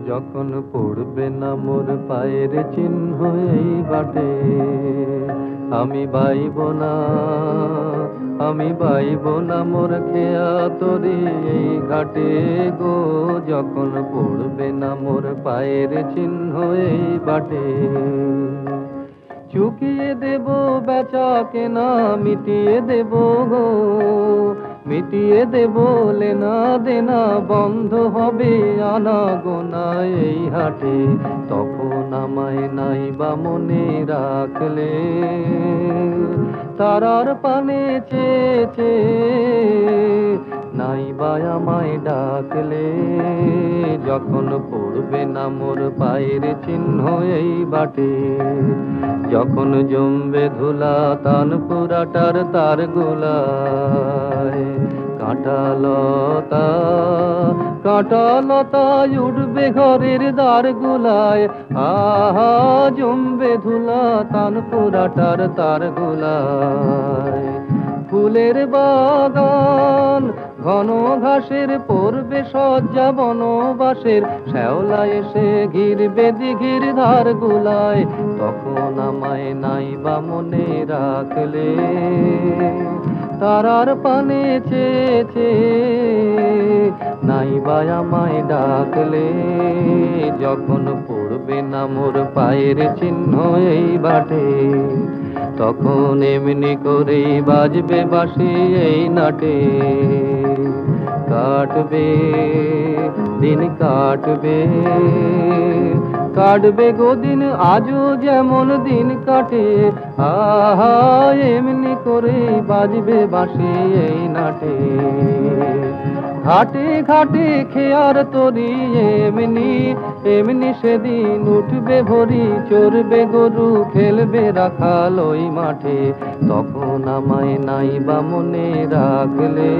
যখন পড়বে না মোর পায়ের চিহ্ন এই বাটে, আমি বাইব না, আমি বাইব না মোর খেয়া তরি এই ঘাটে গো। যখন পড়বে না মোর পায়ের চিহ্ন এই বাটে, চুকিয়ে দেব বেচা কেনা, মিটিয়ে দেব গো, মিটিয়ে দেব লেনা দেনা, বন্ধ হবে আনা গোনা এই হাটে। তখন আমায় নাই বা মনে রাখলে, তারার পানে চেয়েছে নাই বা আমায় ডাকলে। যখন পড়বে না মোর পায়ের চিহ্ন এই বাটে, যখন জমবে ধুলা তান পুরাটার তার গোলায়, কাঁটালতা কাঁটালতা উঠবে ঘরের দ্বার গোলায়। আহা জমবে ধুলা তান পুরাটার তার গোলায়। ফুলের বাগান ঘন ঘাসের পড়বে সজ্জা বনবাসের, শ্যাওলা এসে ঘিরবে দিঘির ধার গুলায়। তখন আমায় নাই বা মনে রাখলে, তারার পানে চেয়েছে নাই বা আমায় ডাকলে। যখন পড়বে না মোর পায়ের চিহ্ন এই বাটে, তখন এমনি করেই বাজবে বাঁশি এই নাটে। কাটবে দিন কাটবে, কাটবে গো দিন আজও যেমন দিন কাটে। আহা এমনি করে বাজবে বাঁশি এই নাটে। ঘাটে ঘাটে খেয়ার তরি এমনি এমনি সেদিন উঠবে ভরি, চড়বে গরু খেলবে রাখাল ওই মাঠে। তখন আমায় নাই বা মনে রাখলে,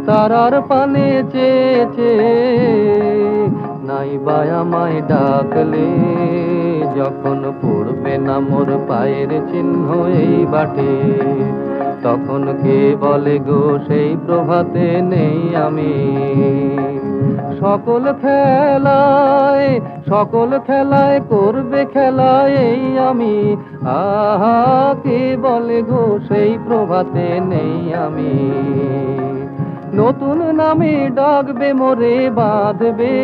তারার পানে চেয়েছে নাই বা আমায় ডাকলে। যখন পড়বে না মোর পায়ের চিহ্ন এই বাটে, তখন কে বলে গো সেই প্রভাতে নেই আমি। সকল খেলায় সকল খেলায় করবে খেলায় এই আমি। আহা কে বলে গো সেই প্রভাতে নেই আমি। নতুন নামে ডাকবে মোরে, বাঁধবে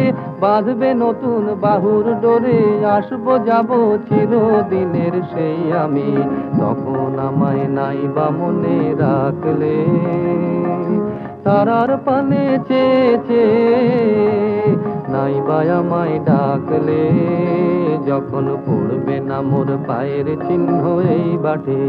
বাঁধবে নতুন বাহুর ডোরে। আসবো যাব চিরদিনের সেই আমি। তখন আমায় নাই বা মনে রাখলে, তারার পানে চেয়েছে নাই বা আমায় ডাকলে। যখন পড়বে না মোর পায়ের চিহ্ন এই বাটে।